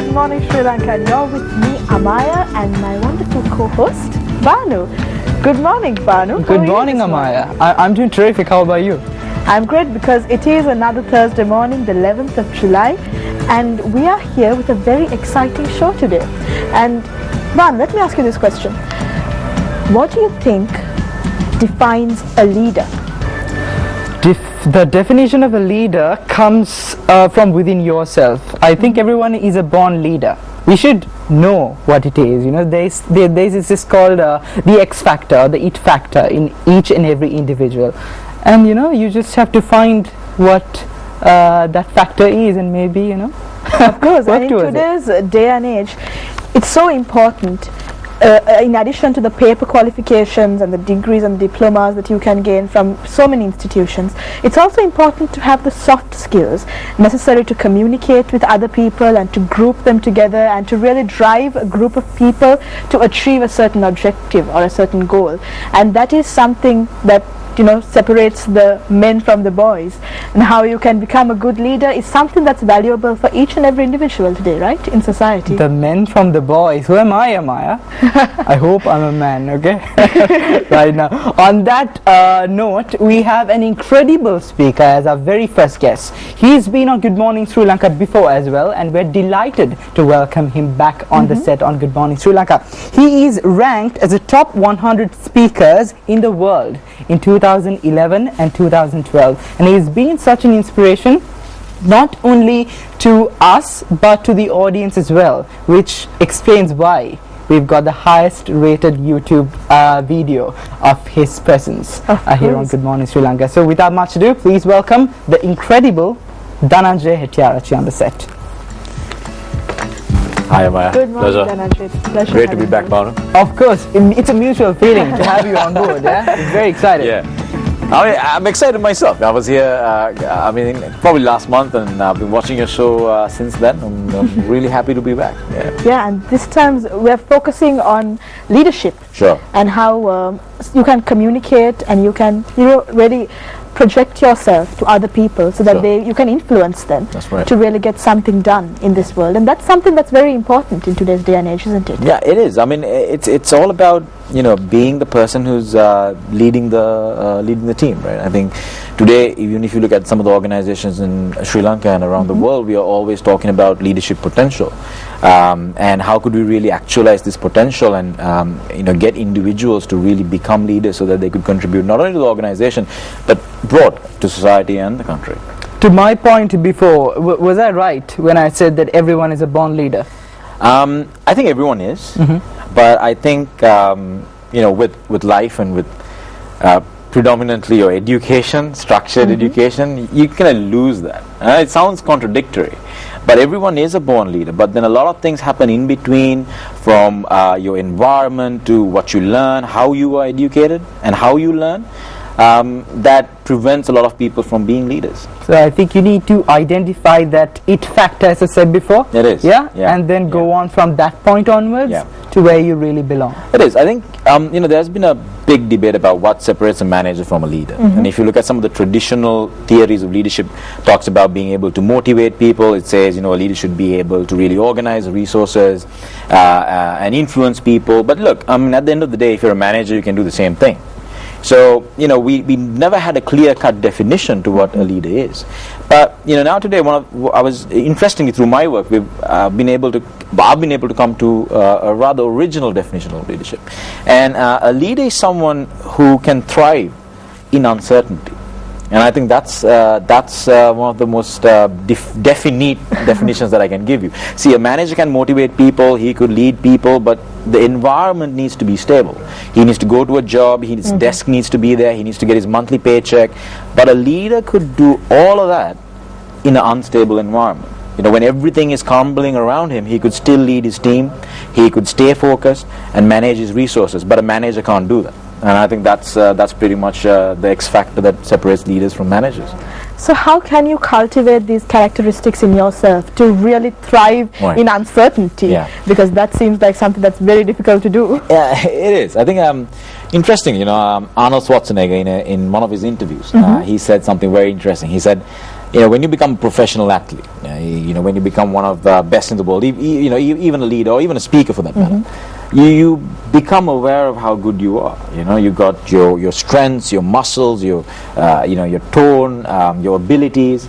Good morning, Sri Lanka. And you're with me, Amaya, and my wonderful co-host, Banu. Good morning, Banu. Good morning, Amaya. I'm doing terrific. How about you? I'm great because it is another Thursday morning, the 11th of July, and we are here with a very exciting show today. And Banu, let me ask you this question. What do you think defines a leader? The definition of a leader comes from within yourself. I think everyone is a born leader. We should know what it is. You know, there's this called the X factor, the it factor in each and every individual. And you know, you just have to find what that factor is, and maybe, you know, of course. And in today's day and age, it's so important. In addition to the paper qualifications and the degrees and diplomas that you can gain from so many institutions, it's also important to have the soft skills necessary to communicate with other people and to group them together and to really drive a group of people to achieve a certain objective or a certain goal. And that is something that, you know, separates the men from the boys, and how you can become a good leader is something that's valuable for each and every individual today, right, in society. The men from the boys. Who am I, Amaya? I hope I'm a man, okay? Right now. On that note, we have an incredible speaker as our very first guest. He's been on Good Morning Sri Lanka before as well, and we're delighted to welcome him back on the set on Good Morning Sri Lanka. He is ranked as a top 100 speakers in the world in 2011 and 2012, and he's been such an inspiration not only to us but to the audience as well, which explains why we've got the highest rated YouTube video of his presence here on Good Morning Sri Lanka. So without much ado, please welcome the incredible Dhananjay Hettiarachchi on the set. Hi, Amaya. Good morning, Dhananjay. Pleasure. Great to be back, Banu. Of course, it's a mutual feeling to have you on board. Yeah, I'm very excited. Yeah, I'm excited myself. I was here, probably last month, and I've been watching your show since then. I'm really happy to be back. Yeah, and this time we're focusing on leadership. Sure. And how you can communicate and you can, you know, really project yourself to other people so that you can influence them. That's right. To really get something done in this world, and that's something that's very important in today's day and age, isn't it? Yeah, it is. I mean, it's all about, you know, being the person who's leading the team, right? I think today, even if you look at some of the organizations in Sri Lanka and around the world, we are always talking about leadership potential, and how could we really actualize this potential and you know, get individuals to really become leaders so that they could contribute not only to the organization but broad to society and the country. To my point before, was I right when I said that everyone is a born leader? I think everyone is, but I think you know, with life and with predominantly your education, structured education, you kind of lose that. It sounds contradictory, but everyone is a born leader. But then a lot of things happen in between, from your environment to what you learn, how you are educated, and how you learn. That prevents a lot of people from being leaders. So I think you need to identify that it factor, as I said before. It is. Yeah? And then go on from that point onwards to where you really belong. It is. I think you know, there's been a big debate about what separates a manager from a leader. And if you look at some of the traditional theories of leadership, talks about being able to motivate people. It says, you know, a leader should be able to really organize resources and influence people. But look, I mean, at the end of the day, if you're a manager, you can do the same thing. So, you know, we never had a clear-cut definition to what a leader is. But, you know, now today, interestingly, through my work, I've been able to come to a rather original definition of leadership. And a leader is someone who can thrive in uncertainty. And I think that's one of the most definite definitions that I can give you. See, a manager can motivate people, he could lead people, but the environment needs to be stable. He needs to go to a job, his desk needs to be there, he needs to get his monthly paycheck. But a leader could do all of that in an unstable environment. You know, when everything is crumbling around him, he could still lead his team, he could stay focused and manage his resources, but a manager can't do that. And I think that's pretty much the X factor that separates leaders from managers. So how can you cultivate these characteristics in yourself to really thrive in uncertainty? Because that seems like something that's very difficult to do. Yeah, it is. I think interesting, you know, Arnold Schwarzenegger in one of his interviews, he said something very interesting. He said, you know, when you become a professional athlete, when you become one of the best in the world, even a leader or even a speaker for that matter, you become aware of how good you are. You got your strengths, your muscles, your tone, your abilities.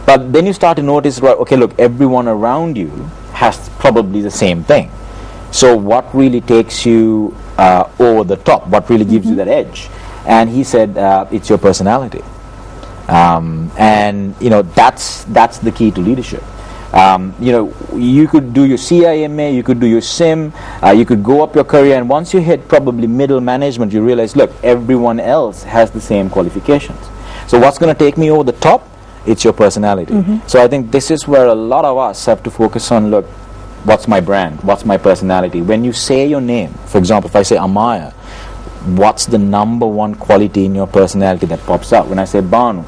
But then you start to notice, right, okay, look, everyone around you has probably the same thing. So what really takes you over the top? What really gives you that edge? And he said, it's your personality. And that's the key to leadership. You could do your CIMA, you could do your SIM, you could go up your career, and once you hit probably middle management, you realize, look, everyone else has the same qualifications. So what's going to take me over the top? It's your personality. So I think this is where a lot of us have to focus on, look, what's my brand? What's my personality? When you say your name, for example, if I say Amaya, what's the number one quality in your personality that pops up? When I say Banu,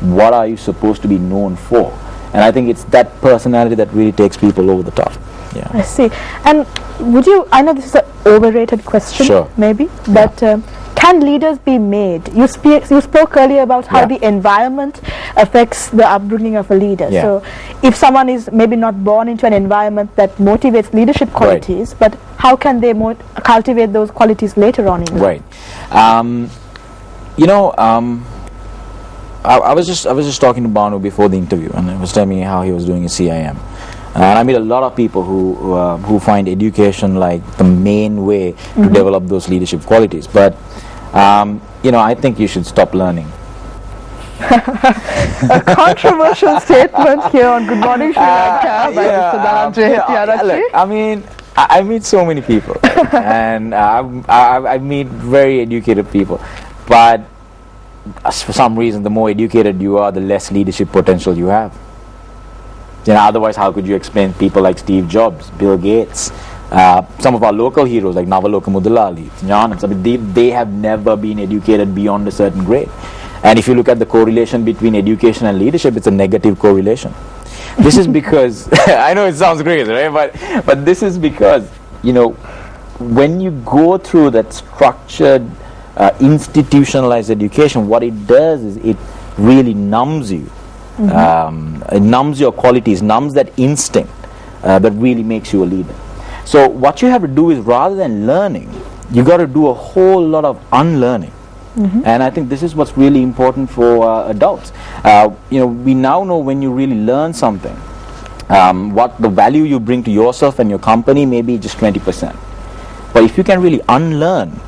what are you supposed to be known for? And I think it's that personality that really takes people over the top. Yeah. I see. And I know this is an overrated question, sure, maybe, but can leaders be made? You spoke earlier about how the environment affects the upbringing of a leader. Yeah. So if someone is maybe not born into an environment that motivates leadership qualities, but how can they cultivate those qualities later on in life? Right. I was just talking to Banu before the interview, and he was telling me how he was doing his CIM. And I meet a lot of people who find education like the main way to develop those leadership qualities. But I think you should stop learning. A controversial statement here on Good Morning Sri Lanka by Mr. Dhananjay. Look, I mean, I meet so many people, and I meet very educated people, but for some reason, the more educated you are, the less leadership potential you have. Otherwise, how could you explain people like Steve Jobs, Bill Gates, some of our local heroes like Navaloka Mudalali, Jnanams? I mean, they have never been educated beyond a certain grade. And if you look at the correlation between education and leadership, it's a negative correlation. This is because I know it sounds crazy, right? But this is because when you go through that structured, institutionalized education, what it does is it really numbs you. It numbs your qualities, numbs that instinct that really makes you a leader. So what you have to do is, rather than learning, you got to do a whole lot of unlearning. And I think this is what's really important for adults. We now know when you really learn something, what the value you bring to yourself and your company may be just 20%. But if you can really unlearn,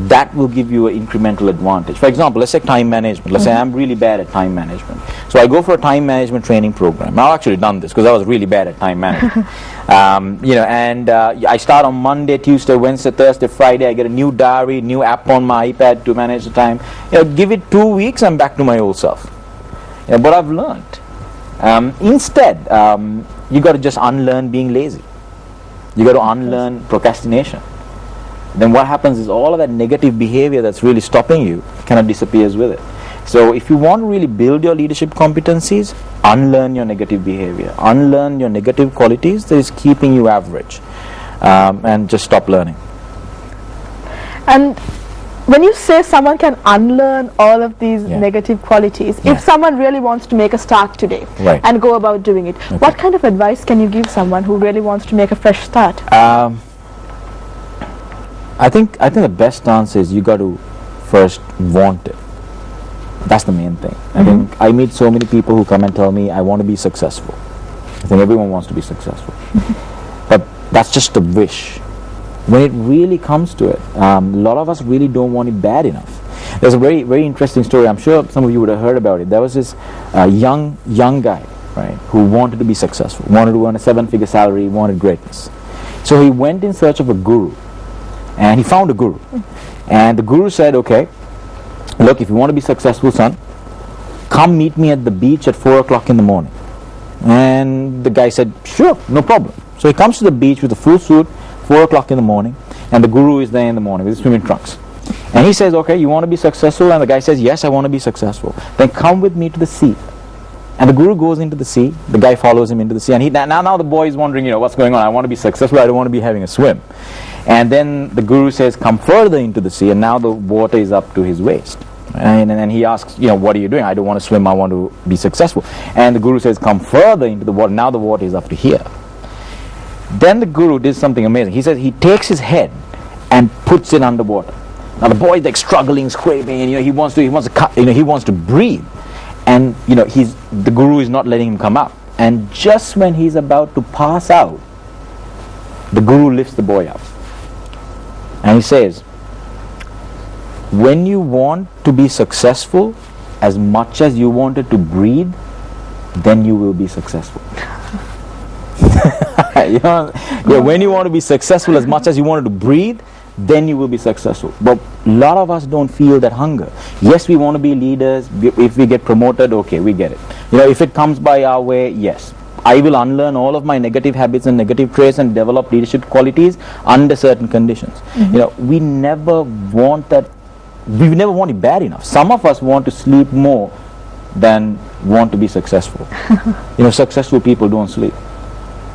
that will give you an incremental advantage. For example, let's say time management. Let's say I'm really bad at time management. So I go for a time management training program. I've actually done this because I was really bad at time management. I start on Monday, Tuesday, Wednesday, Thursday, Friday. I get a new diary, new app on my iPad to manage the time. Give it 2 weeks, I'm back to my old self. But I've learned. Instead, you got to just unlearn being lazy. You got to unlearn procrastination. Then what happens is all of that negative behavior that's really stopping you kind of disappears with it. So if you want to really build your leadership competencies, unlearn your negative behavior, unlearn your negative qualities that is keeping you average, and just stop learning. And when you say someone can unlearn all of these negative qualities, if someone really wants to make a start today and go about doing it, what kind of advice can you give someone who really wants to make a fresh start? I think the best answer is you got to first want it. That's the main thing. I think I meet so many people who come and tell me, I want to be successful. I think everyone wants to be successful. But that's just a wish. When it really comes to it, a lot of us really don't want it bad enough. There's a very, very interesting story. I'm sure some of you would have heard about it. There was this young guy, right, who wanted to be successful, wanted to earn a 7-figure salary, wanted greatness. So he went in search of a guru. And he found a guru. And the guru said, okay, look, if you want to be successful, son, come meet me at the beach at 4 o'clock in the morning. And the guy said, sure, no problem. So he comes to the beach with a full suit, 4 o'clock in the morning, and the guru is there in the morning with his swimming trunks. And he says, okay, you want to be successful? And the guy says, yes, I want to be successful. Then come with me to the sea. And the guru goes into the sea, the guy follows him into the sea, and now the boy is wondering, what's going on? I want to be successful, I don't want to be having a swim. And then the guru says, come further into the sea, and now the water is up to his waist. And he asks, what are you doing? I don't want to swim, I want to be successful. And the guru says, come further into the water. Now the water is up to here. Then the guru did something amazing. He says he takes his head and puts it underwater. Now the boy is like struggling, scraping, and he wants to breathe. And the guru is not letting him come up. And just when he's about to pass out, the guru lifts the boy up. And he says, when you want to be successful as much as you wanted to breathe, then you will be successful. When you want to be successful as much as you wanted to breathe, then you will be successful. But a lot of us don't feel that hunger. Yes, we want to be leaders. If we get promoted, okay, we get it. If it comes by our way, yes. I will unlearn all of my negative habits and negative traits and develop leadership qualities under certain conditions. Mm-hmm. We never want that. We never want it bad enough. Some of us want to sleep more than want to be successful. Successful people don't sleep.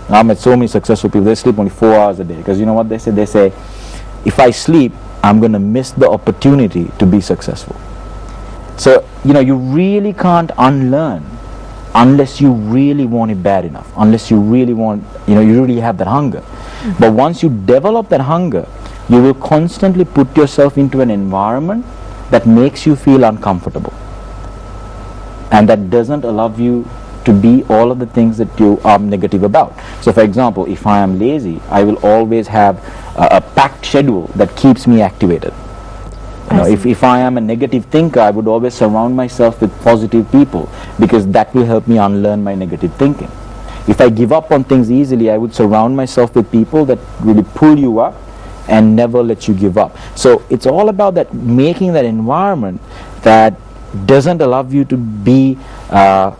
I met so many successful people, they sleep only 4 hours a day. Because you know what they say? They say, if I sleep, I'm going to miss the opportunity to be successful. So, you really can't unlearn unless you really want it bad enough. Unless you really want, you really have that hunger. Mm-hmm. But once you develop that hunger, you will constantly put yourself into an environment that makes you feel uncomfortable. And that doesn't allow you to be all of the things that you are negative about. So for example, if I am lazy, I will always have a packed schedule that keeps me activated. If I am a negative thinker, I would always surround myself with positive people, because that will help me unlearn my negative thinking. If I give up on things easily, I would surround myself with people that really pull you up and never let you give up. So it's all about that, making that environment that doesn't allow you to be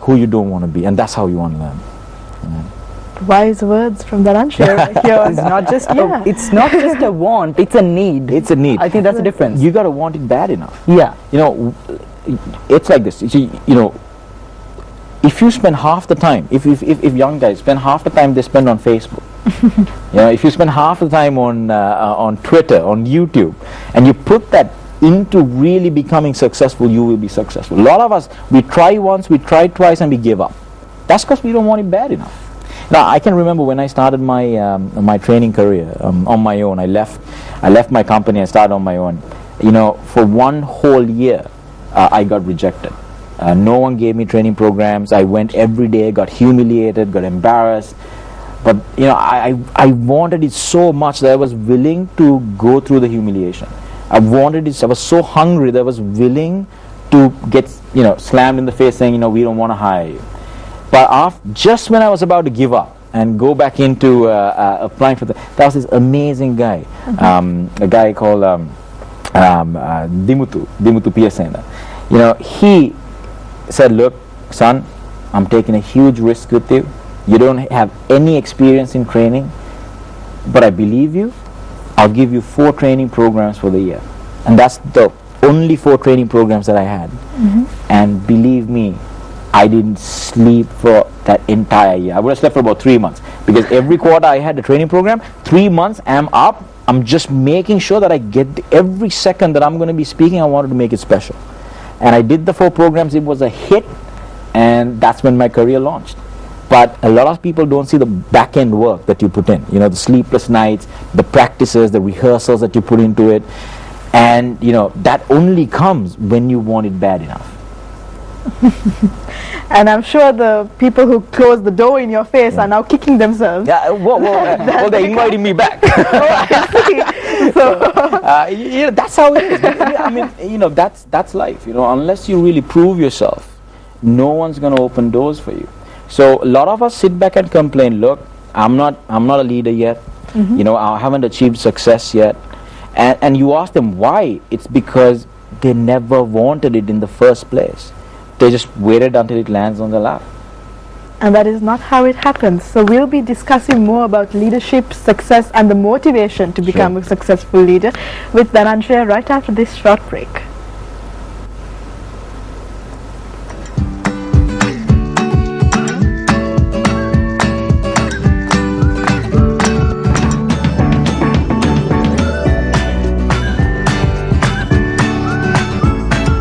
who you don't want to be, and that's how you want to learn. Wise words from Dhananjay right here. It's not just a want, it's a need. It's a need. I think that's the difference. You got to want it bad enough. Yeah. It's like this. If you spend half the time, if young guys spend half the time they spend on Facebook, if you spend half the time on Twitter, on YouTube, and you put that into really becoming successful, you will be successful. A lot of us, we try once, we try twice, and we give up. That's because we don't want it bad enough. Now, I can remember when I started my my training career on my own. I left my company and started on my own. For one whole year, I got rejected. No one gave me training programs. I went every day, got humiliated, got embarrassed. But I wanted it so much that I was willing to go through the humiliation. I wanted it. I was so hungry that I was willing to get slammed in the face, saying, we don't want to hire you. But just when I was about to give up and go back into applying for that was this amazing guy, a guy called Dimutu Piyasena. He said, look, son, I'm taking a huge risk with you. You don't have any experience in training, but I believe you. I'll give you 4 training programs for the year. And that's the only 4 training programs that I had. Mm-hmm. And believe me, I didn't sleep for that entire year. I would have slept for about 3 months, because every quarter I had a training program. 3 months, I'm up. I'm just making sure that I get every second that I'm going to be speaking, I wanted to make it special. And I did the 4 programs. It was a hit, and that's when my career launched. But a lot of people don't see the back-end work that you put in. The sleepless nights, the practices, the rehearsals that you put into it. And, that only comes when you want it bad enough. And I'm sure the people who closed the door in your face are now kicking themselves. Yeah, well, they're inviting me back. So, that's how it is. I mean, that's life. Unless you really prove yourself, no one's going to open doors for you. So a lot of us sit back and complain, look, I'm not a leader yet. Mm-hmm. I haven't achieved success yet. And you ask them why. It's because they never wanted it in the first place. They just waited until it lands on their lap. And that is not how it happens. So we'll be discussing more about leadership, success, and the motivation to become a successful leader with Dhananjay right after this short break.